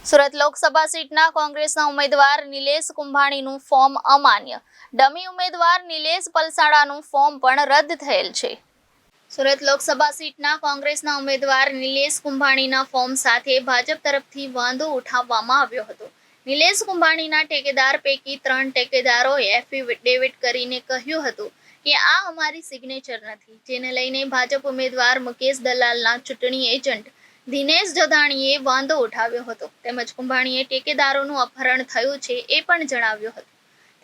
સુરત લોકસભા સીટના કોંગ્રેસના ઉમેદવાર નિલેશ કુંભાણીનું ફોર્મ અમાન્ય. ડમી ઉમેદવાર નિલેશ પલસાડાનું ફોર્મ પણ રદ થયેલ છે. સુરત લોકસભા સીટના કોંગ્રેસના ઉમેદવાર નિલેશ કુંભાણીના ફોર્મ સાથે ભાજપ તરફથી વાંધો ઉઠાવવામાં આવ્યો હતો. નિલેશ કુંભાણીના ઠેકેદાર પૈકી 3 ઠેકેદારોએ એફિડેવિટ કરીને કહ્યું હતું કે આ અમારી સિગ્નેચર નથી, જેને લઈને ભાજપ ઉમેદવાર મુકેશ દલાલના ચૂંટણી એજન્ટ દિનેશ જોધાણીએ વાંધો ઉઠાવ્યો હતો. તેમજ કુંભાણીએ ઠેકેદારોનું અપહરણ થયું છે એ પણ જણાવ્યું હતું.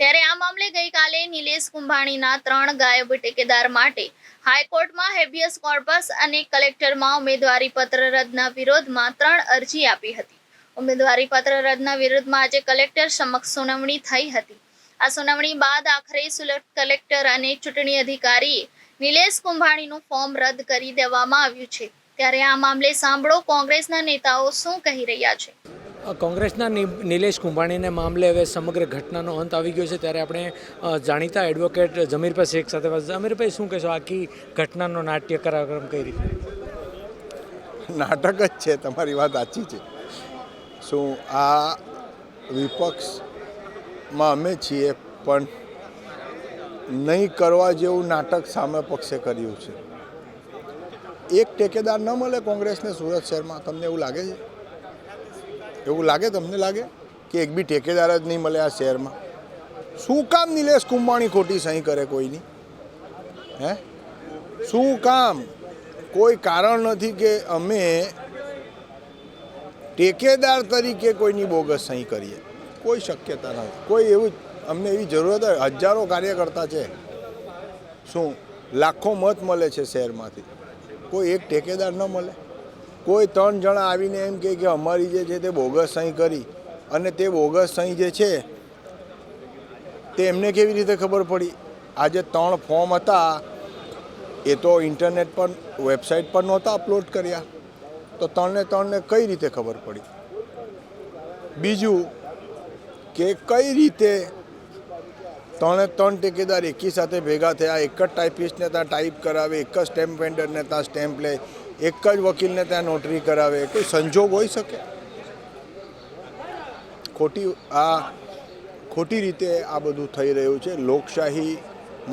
ત્યારે આ મામલે ગઈકાલે નિલેશ કુંભાણીના 3 ગાયબ ઠેકેદાર માટે હાઈકોર્ટમાં હેબિયસ કોર્પસ અને કલેક્ટરમાં ઉમેદવારી પત્ર રદના વિરોધમાં 3 અરજી આપી હતી. ઉમેદવારી પત્ર રદના વિરોધમાં આજે કલેક્ટર સમક્ષ સુનાવણી થઈ હતી. આ સુનાવણી બાદ આખરે સુરત કલેક્ટર અને ચૂંટણી અધિકારીએ નિલેશ કુંભાણીનું ફોર્મ રદ કરી દેવામાં આવ્યું છે. ત્યારે આ મામલે સાંભળો કોંગ્રેસના નેતાઓ શું કહી રહ્યા છે. કોંગ્રેસના નિલેશ કુંભાણીને મામલે હવે સમગ્ર ઘટનાનો અંત આવી ગયો છે. ત્યારે આપણે જાણીતા એડવોકેટ જમીરભાઈ શેખ સાથે જમીરભાઈ, શું કહેશો આખી ઘટનાનો નાટ્ય કાર્યક્રમ કઈ રીતે? નાટક જ છે, તમારી વાત સાચી છે. શું આ વિપક્ષમાં અમે છીએ, પણ નહીં કરવા જેવું નાટક સામે પક્ષે કર્યું છે. એક ઠેકેદાર ન મળે કોંગ્રેસને સુરત શહેરમાં, તમને એવું લાગે છે? એવું લાગે? તમને લાગે કે એક બી ઠેકેદાર જ નહીં મળે આ શહેરમાં? શું કામ નિલેશ કુંભાણી ખોટી સહી કરે કોઈની? હે, શું કામ? કોઈ કારણ નથી કે અમે ઠેકેદાર તરીકે કોઈની બોગસ સહી કરીએ. કોઈ શક્યતા નથી. કોઈ એવું અમને એવી જરૂરત હોય? હજારો કાર્યકર્તા છે, શું લાખો મત મળે છે શહેરમાંથી, કોઈ એક ઠેકેદાર ન મળે? કોઈ 3 જણા આવીને એમ કહે કે અમારી જે છે તે બોગસ સહી કરી, અને તે બોગસ સહી જે છે તે એમને કેવી રીતે ખબર પડી? આજે 3 ફોર્મ હતા એ તો ઇન્ટરનેટ પર વેબસાઇટ પર નહોતા અપલોડ કર્યા, તો 3ને કઈ રીતે ખબર પડી? બીજું કે કઈ રીતે 3 ઠેકેદાર એકી સાથે ભેગા થયા? એક જ ટાઈપિસ્ટને ત્યાં ટાઈપ કરાવે, એક જ સ્ટેમ્પ વેન્ડરને ત્યાં સ્ટેમ્પ લે, એક જ વકીલને ત્યાં નોટરી કરાવે. કોઈ સંજોગ હોઈ શકે? ખોટી રીતે આ બધું થઈ રહ્યું છે. લોકશાહી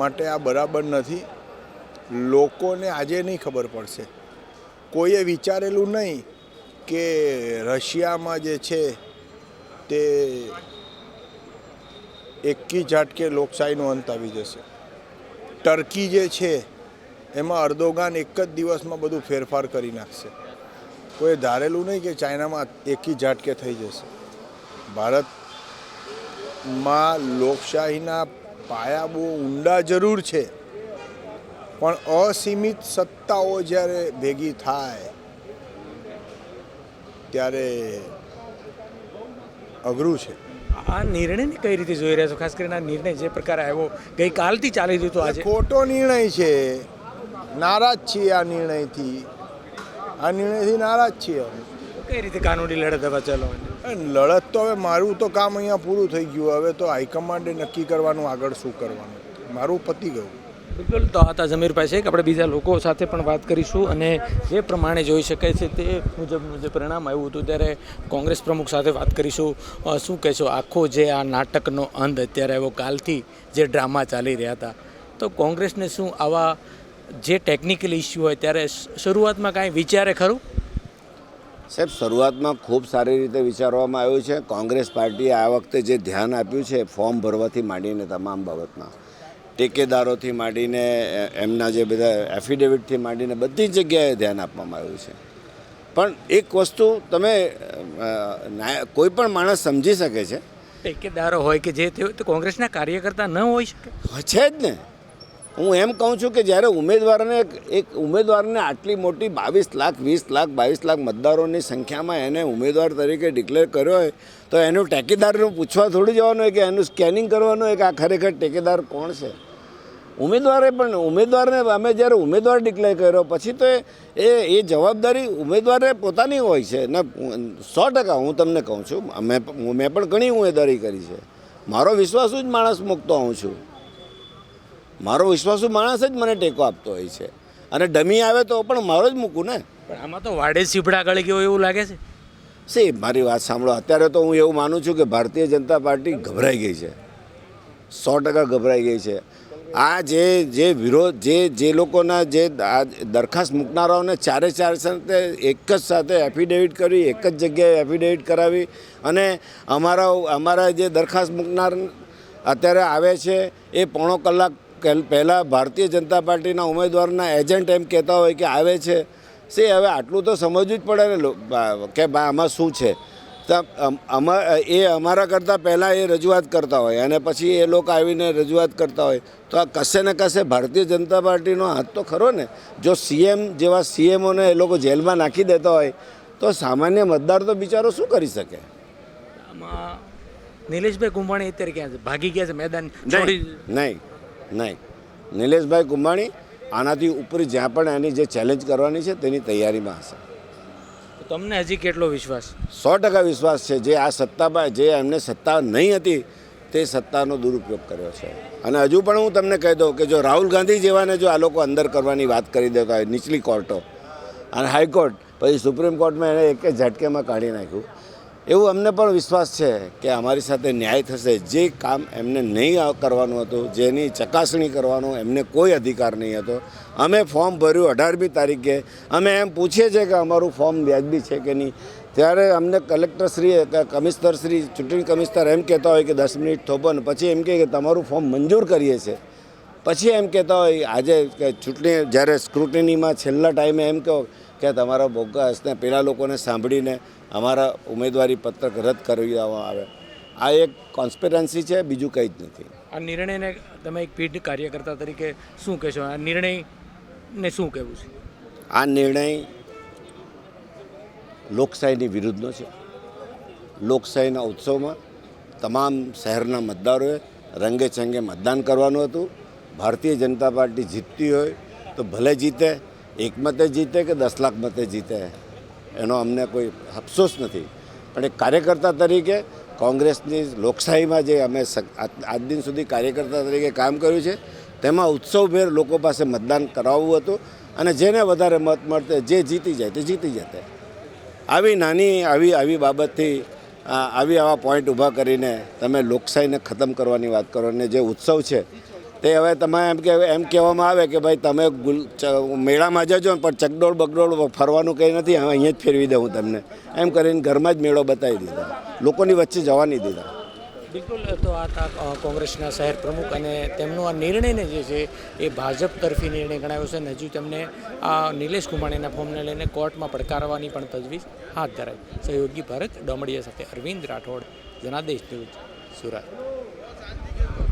માટે આ બરાબર નથી. લોકોને આજે નહીં ખબર પડશે. કોઈએ વિચારેલું નહીં કે રશિયામાં જે છે તે એકી ઝાટકે લોકશાહીનો અંત આવી જશે. ટર્કી જે છે એમાં અર્દોગાન એક જ દિવસમાં બધું ફેરફાર કરી નાખશે. કોઈ ધારેલું નહીં કે ચાઇનામાં એકી ઝાટકે થઈ જશે. ભારતમાં લોકશાહીના પાયા બહુ ઊંડા જરૂર છે, પણ અસીમિત સત્તાઓ જ્યારે ભેગી થાય ત્યારે અઘરું છે. આ નિર્ણયને કઈ રીતે જોઈ રહ્યા છો? ખાસ કરીને આ નિર્ણય જે પ્રકારે આવ્યો ગઈકાલથી ચાલી રહ્યો હતો, આજે ખોટો નિર્ણય છે. નારાજ છીએ આ નિર્ણયથી. નારાજ છીએ. કઈ રીતે કાનૂની લડત હવે ચાલવાની? લડત તો હવે મારું તો કામ અહીંયા પૂરું થઈ ગયું. હવે તો હાઈકમાન્ડે નક્કી કરવાનું આગળ શું કરવાનું. મારું પતી ગયું. બિલકુલ. તો હતા જમીરભાઈ શેખ. આપણે બીજા લોકો સાથે પણ વાત કરીશું, અને જે પ્રમાણે જોઈ શકાય છે તે મુજબનું જે પરિણામ આવ્યું હતું, ત્યારે કોંગ્રેસ પ્રમુખ સાથે વાત કરીશું. શું કહેશો આખો જે આ નાટકનો અંત અત્યારે આવ્યો, કાલથી જે ડ્રામા ચાલી રહ્યા હતા, તો કોંગ્રેસને શું આવા જે ટેકનિકલ ઇસ્યુ હોય ત્યારે શરૂઆતમાં કાંઈ વિચારે ખરું? સાહેબ, શરૂઆતમાં ખૂબ સારી રીતે વિચારવામાં આવ્યું છે. કોંગ્રેસ પાર્ટીએ આ વખતે જે ધ્યાન આપ્યું છે ફોર્મ ભરવાથી માંડીને તમામ બાબતમાં, ટેકેદારોથી માંડીને એમના જે બધા એફિડેવિટથી માંડીને બધી જગ્યાએ ધ્યાન આપવામાં આવ્યું છે. પણ એક વસ્તુ તમે કોઈ પણ માણસ સમજી શકે છે, ટેકેદારો હોય કે જે તે કોંગ્રેસના કાર્યકર્તા ન હોઈ શકે? છે જ ને. હું એમ કહું છું કે જ્યારે ઉમેદવારને આટલી મોટી 22 લાખ 20 લાખ 22 લાખ મતદારોની સંખ્યામાં એને ઉમેદવાર તરીકે ડિક્લેર કર્યો હોય, તો એનું ટેકેદારનું પૂછવા થોડી જવાનું હોય કે એનું સ્કેનિંગ કરવાનું હોય કે આ ખરેખર ટેકેદાર કોણ છે? ઉમેદવારને અમે જ્યારે ઉમેદવાર ડિક્લેર કર્યો પછી તો એ જવાબદારી ઉમેદવારે પોતાની હોય છે ને. 100% હું તમને કહું છું, મેં પણ ઘણી ઉમેદવારી કરી છે. મારો વિશ્વાસુ જ માણસ મૂકતો હોઉં છું. મારો વિશ્વાસુ માણસ જ મને ટેકો આપતો હોય છે, અને ડમી આવે તો પણ મારો જ મૂકું ને. પણ આમાં તો વાડે સીપડા ગળી ગયો એવું લાગે છે. મારી વાત સાંભળો. અત્યારે તો હું એવું માનું છું કે ભારતીય જનતા પાર્ટી ગભરાઈ ગઈ છે, 100% ગભરાઈ ગઈ છે. આ જે વિરોધ જે લોકોના જે દરખાસ્ત મૂકનારાઓને ચારે સાથે એક જ સાથે એફિડેવિટ કરવી, એક જ જગ્યાએ એફિડેવિટ કરાવી, અને અમારા જે દરખાસ્ત મૂકનાર અત્યારે આવે છે એ પોણો કલાક પહેલાં ભારતીય જનતા પાર્ટીના ઉમેદવારના એજન્ટ એમ કહેતા હોય કે આવે છે. હવે આટલું તો સમજવું જ પડે ને કે ભાઈ આમાં શું છે. એ અમારા કરતાં પહેલાં એ રજૂઆત કરતા હોય અને પછી એ લોકો આવીને રજૂઆત કરતા હોય તો આ કશે ને કશે ભારતીય જનતા પાર્ટીનો હાથ તો ખરો ને. જો સીએમ જેવા સીએમઓને એ લોકો જેલમાં નાખી દેતા હોય તો સામાન્ય મતદાર તો બિચારો શું કરી શકે. આમાં નિલેશભાઈ કુંભાણી અત્યારે ક્યાં છે? ભાગી ગયા છે મેદાન છોડી? નહીં. નિલેશભાઈ કુંભાણી આનાથી ઉપર જ્યાં પણ એની જે ચેલેન્જ કરવાની છે તેની તૈયારીમાં હશે. તમને હજી કેટલો વિશ્વાસ? 100% વિશ્વાસ છે. જે આ સત્તામાં જે એમને સત્તા નહીં હતી તે સત્તાનો દુરુપયોગ કર્યો છે. અને હજુ પણ હું તમને કહી દઉં કે જો રાહુલ ગાંધી જેવાને જો આ લોકો અંદર કરવાની વાત કરી દેતા હોય, નીચલી કોર્ટો અને હાઈકોર્ટ, પછી સુપ્રીમ કોર્ટમાં એને એક જ ઝટકેમાં કાઢી નાખ્યું, એવું અમને પણ વિશ્વાસ છે કે અમારી સાથે ન્યાય થશે. જે કામ એમને નહીં કરવાનું હતું, જેની ચકાસણી કરવાનો એમને કોઈ અધિકાર નહીં હતો, અમે ફોર્મ ભર્યું 18મી તારીખે. અમે એમ પૂછીએ છીએ કે અમારું ફોર્મ વ્યાજબી છે કે નહીં, ત્યારે અમને કલેક્ટરશ્રીએ કે કમિશનરશ્રી, ચૂંટણી કમિશનર એમ કહેતા હોય કે 10 મિનિટ થોભો, ને પછી એમ કહે કે તમારું ફોર્મ મંજૂર કરીએ છીએ. પછી એમ કહેતા હોય આજે કે ચૂંટણી જ્યારે સ્ક્રુટિનીમાં છેલ્લા ટાઈમે એમ કહો કે તમારા બોગસને પેલા લોકોને સાંભળીને અમારા ઉમેદવારી પત્રક રદ કરી દેવામાં આવે. આ એક કોન્સ્પિરન્સી છે, બીજું કંઈ જ નથી. આ નિર્ણયને તમે એક પીઢ કાર્યકર્તા તરીકે શું કહેશો? આ નિર્ણયને શું કહેવું છે? આ નિર્ણય લોકશાહીની વિરુદ્ધનો છે. લોકશાહીના ઉત્સવમાં તમામ શહેરના મતદારોએ રંગે ચંગે મતદાન કરવાનું હતું. ભારતીય જનતા પાર્ટી જીતતી હોય તો ભલે જીતે, 1 મતે જીતે કે 10 લાખ મતે જીતે, એનો અમને કોઈ અફસોસ નથી. પણ એક કાર્યકર્તા તરીકે કોંગ્રેસની લોકશાહીમાં જે અમે આજ દિન સુધી કાર્યકર્તા તરીકે કામ કર્યું છે તેમાં ઉત્સવભેર લોકો પાસે મતદાન કરાવવું હતું, અને જેને વધારે મત મળતે, જે જીતી જાય તે જીતી જતે. આવી નાની આવી બાબતથી આવા પોઈન્ટ ઊભા કરીને તમે લોકશાહીને ખતમ કરવાની વાત કરો. અને જે ઉત્સવ છે તે હવે તમે એમ કહેવામાં આવે કે ભાઈ તમે મેળામાં જજો પણ ચકડોળ બગડોળ ફરવાનું કંઈ નથી, અહીંયા જ ફેરવી દઉં તમને, એમ કરીને ઘરમાં જ મેળો બતાવી દીધા, લોકોની વચ્ચે જવા નહીં દીધા. બિલકુલ. તો આ હતા કોંગ્રેસના શહેર પ્રમુખ, અને તેમનો આ નિર્ણયને જે છે એ ભાજપ તરફી નિર્ણય ગણાયો છે. અને હજુ તેમને આ નિલેશ કુંભાણીના ફોર્મને લઈને કોર્ટમાં પડકારવાની પણ તજવીજ હાથ ધરાઈ. સહયોગી ભરત ડોમડિયા સાથે અરવિંદ રાઠોડ, જનાદેશ ન્યૂઝ, સુરત.